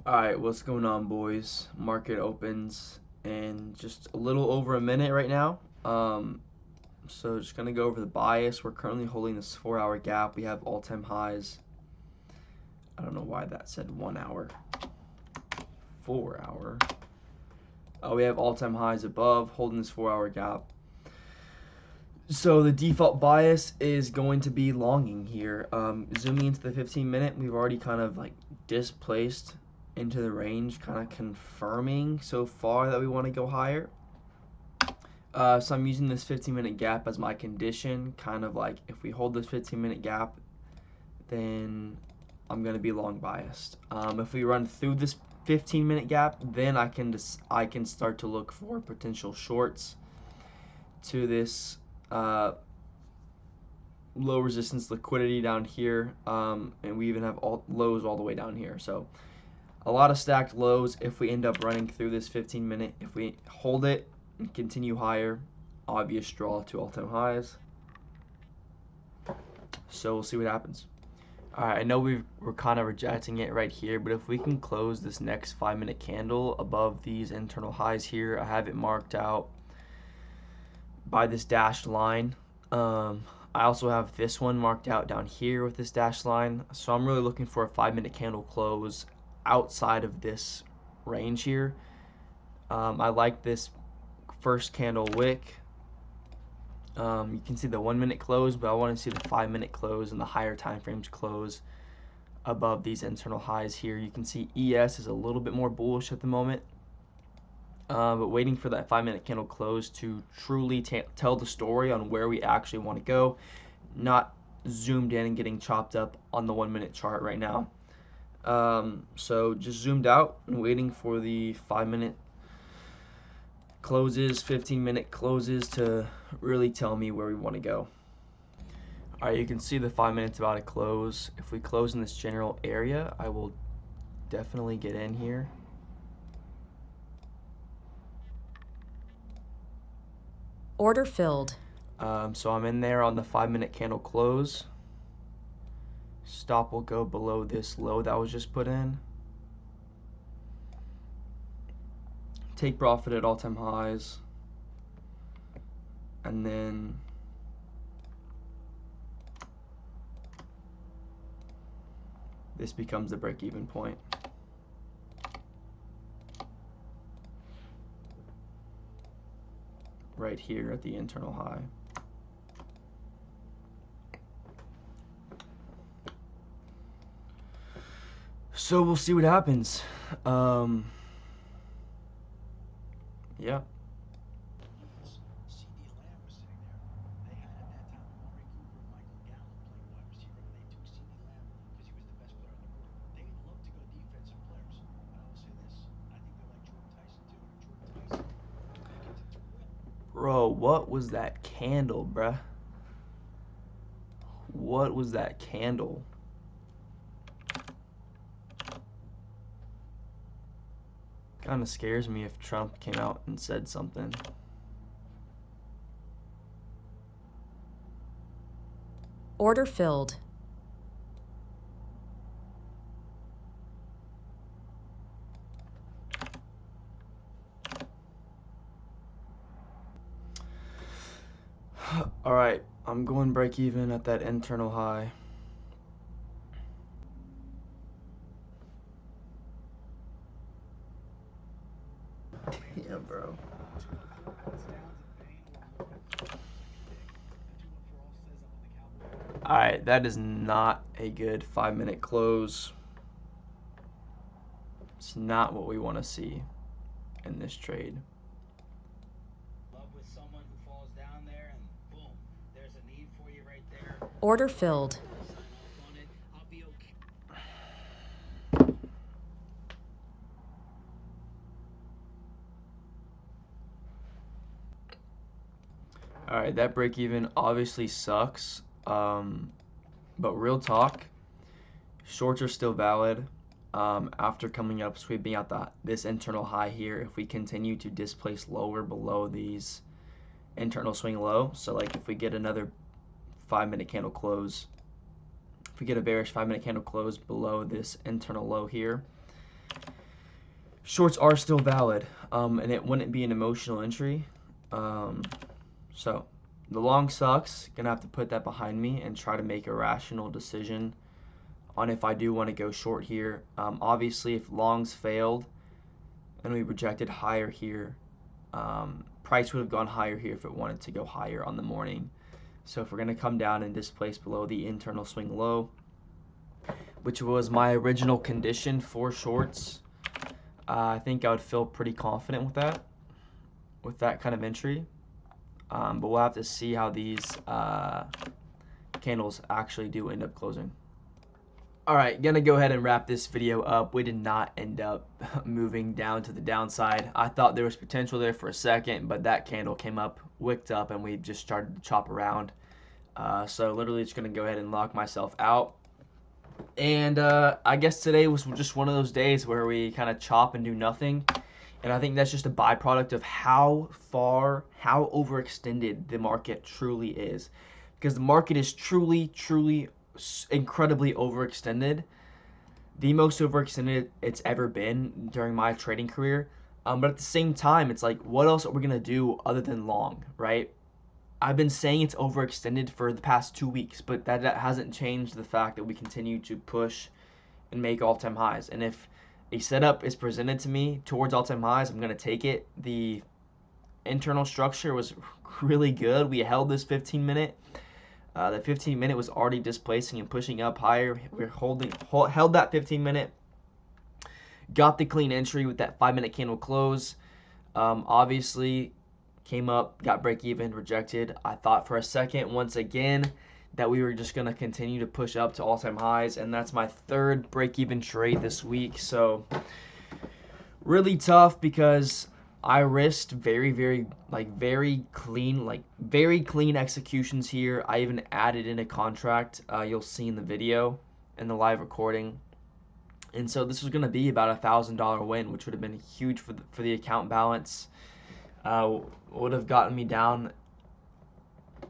Alright, what's going on, boys? Market opens in just a little over a minute right now. So just gonna go over the bias. We're currently holding this 4-hour gap. We have all-time highs. I don't know why that said 1 hour. 4 hour. We have all-time highs above, holding this 4-hour gap. So the default bias is going to be longing here. Zooming into the 15-minute, we've already kind of like displaced into the range, kind of confirming so far that we want to go higher. So I'm using this 15-minute gap as my condition, kind of like if we hold this 15-minute gap, then I'm going to be long biased. If we run through this 15-minute gap, then I can start to look for potential shorts to this low resistance liquidity down here, and we even have lows all the way down here. So a lot of stacked lows if we end up running through this 15-minute. If we hold it and continue higher, obvious draw to all-time highs. So we'll see what happens. Alright, I know we're kind of rejecting it right here, but if we can close this next 5-minute candle above these internal highs here, I have it marked out by this dashed line. I also have this one marked out down here with this dashed line. So I'm really looking for a 5-minute candle close outside of this range here. I like this first candle wick. You can see the 1-minute close, but I want to see the 5-minute close and the higher time frames close above these internal highs here. You can see ES is a little bit more bullish at the moment, but waiting for that 5-minute candle close to truly tell the story on where we actually want to go, not zoomed in and getting chopped up on the 1-minute chart right now. So just zoomed out and waiting for the 5-minute closes, 15-minute closes to really tell me where we want to go. Alright, you can see the 5 minutes about to close. If we close in this general area, I will definitely get in here. Order filled. So I'm in there on the 5-minute candle close. Stop will go below this low that was just put in. Take profit at all-time highs. And then this becomes the break-even point. Right here at the internal high. So we'll see what happens. Yeah. Bro, what was that candle, bruh? What was that candle? Kind of scares me if Trump came out and said something. Order filled. All right, I'm going break even at that internal high. Yeah, bro. All right, that is not a good 5-minute close. It's not what we want to see in this trade. Order filled. All right, that break even obviously sucks, but real talk, shorts are still valid. After coming up, sweeping out this internal high here, if we continue to displace lower below these internal swing low, so like if we get another 5-minute candle close, if we get a bearish 5-minute candle close below this internal low here, shorts are still valid, and it wouldn't be an emotional entry. So the long sucks. Gonna have to put that behind me and try to make a rational decision on if I do want to go short here. Obviously, if longs failed and we rejected higher here, price would have gone higher here if it wanted to go higher on the morning. So if we're going to come down and displace below the internal swing low, which was my original condition for shorts, I think I would feel pretty confident with that kind of entry. But we'll have to see how these candles actually do end up closing. Alright, gonna go ahead and wrap this video up. We did not end up moving down to the downside. I thought there was potential there for a second, but that candle came up, wicked up, and we just started to chop around. So literally just gonna go ahead and lock myself out. And I guess today was just one of those days where we kind of chop and do nothing. And I think that's just a byproduct of how overextended the market truly is. Because the market is truly incredibly overextended, the most overextended it's ever been during my trading career. But at the same time, it's like, what else are we gonna do other than long, right? I've been saying it's overextended for the past 2 weeks, but that hasn't changed the fact that we continue to push and make all-time highs. And if a setup is presented to me towards all-time highs, I'm gonna take it. The internal structure was really good. We held this 15-minute. The 15-minute was already displacing and pushing up higher. We're held that 15-minute. Got the clean entry with that 5-minute candle close. Obviously, came up, got break even, rejected. I thought for a second, once again, that we were just going to continue to push up to all-time highs, and that's my third break even trade this week. So really tough because I risked very clean executions here. I even added in a contract. You'll see in the video and the live recording. And so this was going to be about $1,000 win, which would have been huge for the account balance. Would have gotten me down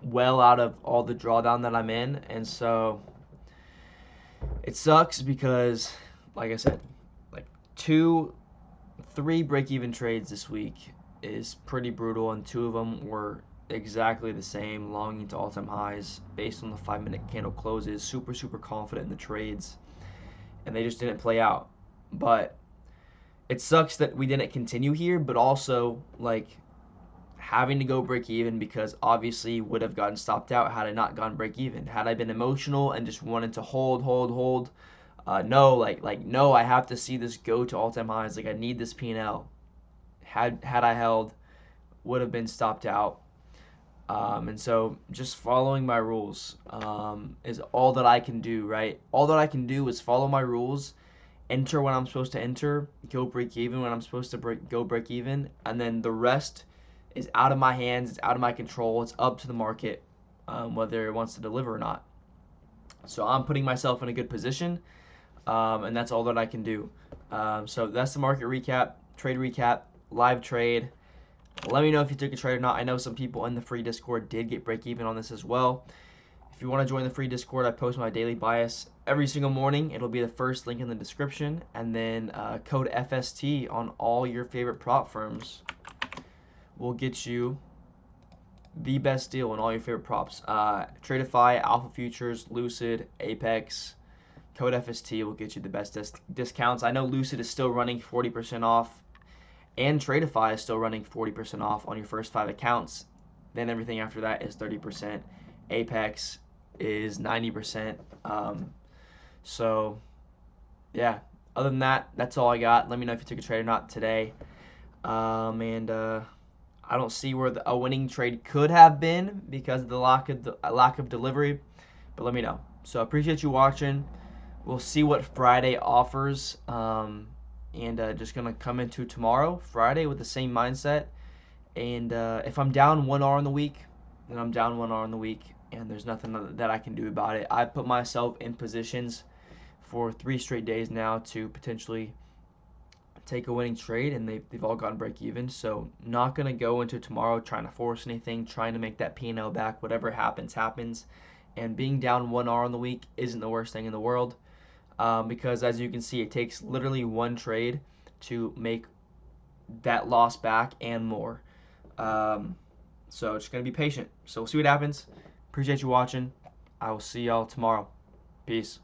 well out of all the drawdown that I'm in. And so it sucks because, like I said, like 3 break-even trades this week is pretty brutal, and 2 of them were exactly the same, longing to all-time highs based on the 5-minute candle closes. Super confident in the trades, and they just didn't play out. But it sucks that we didn't continue here, but also like having to go break even, because obviously would have gotten stopped out had I not gone break even. Had I been emotional and just wanted to hold, no, I have to see this go to all-time highs. Like, I need this P&L. Had I held, would have been stopped out. And so just following my rules is all that I can do, right? All that I can do is follow my rules, enter when I'm supposed to enter, go break even when I'm supposed to go break even, and then the rest is out of my hands. It's out of my control. It's up to the market whether it wants to deliver or not. So I'm putting myself in a good position. And that's all that I can do. So that's the market recap, trade recap, live trade. Let me know if you took a trade or not. I know some people in the free Discord did get break even on this as well. If you want to join the free Discord, I post my daily bias every single morning. It'll be the first link in the description. And then code FST on all your favorite prop firms will get you the best deal on all your favorite props. Tradeify, Alpha Futures, Lucid, Apex. Code FST will get you the best discounts. I know Lucid is still running 40% off, and Tradeify is still running 40% off on your first 5 accounts. Then everything after that is 30%. Apex is 90%. So, yeah. Other than that, that's all I got. Let me know if you took a trade or not today. I don't see where a winning trade could have been because of the lack of delivery, but let me know. So I appreciate you watching. We'll see what Friday offers, and just going to come into tomorrow, Friday, with the same mindset. And if I'm down 1 hour in the week, then I'm down 1 hour in the week, and there's nothing that I can do about it. I put myself in positions for 3 straight days now to potentially take a winning trade, and they've all gone break even. So not going to go into tomorrow trying to force anything, trying to make that P&L back. Whatever happens, happens. And being down 1 hour in the week isn't the worst thing in the world. Because as you can see, it takes literally 1 trade to make that loss back and more. So just going to be patient. So we'll see what happens. Appreciate you watching. I will see y'all tomorrow. Peace.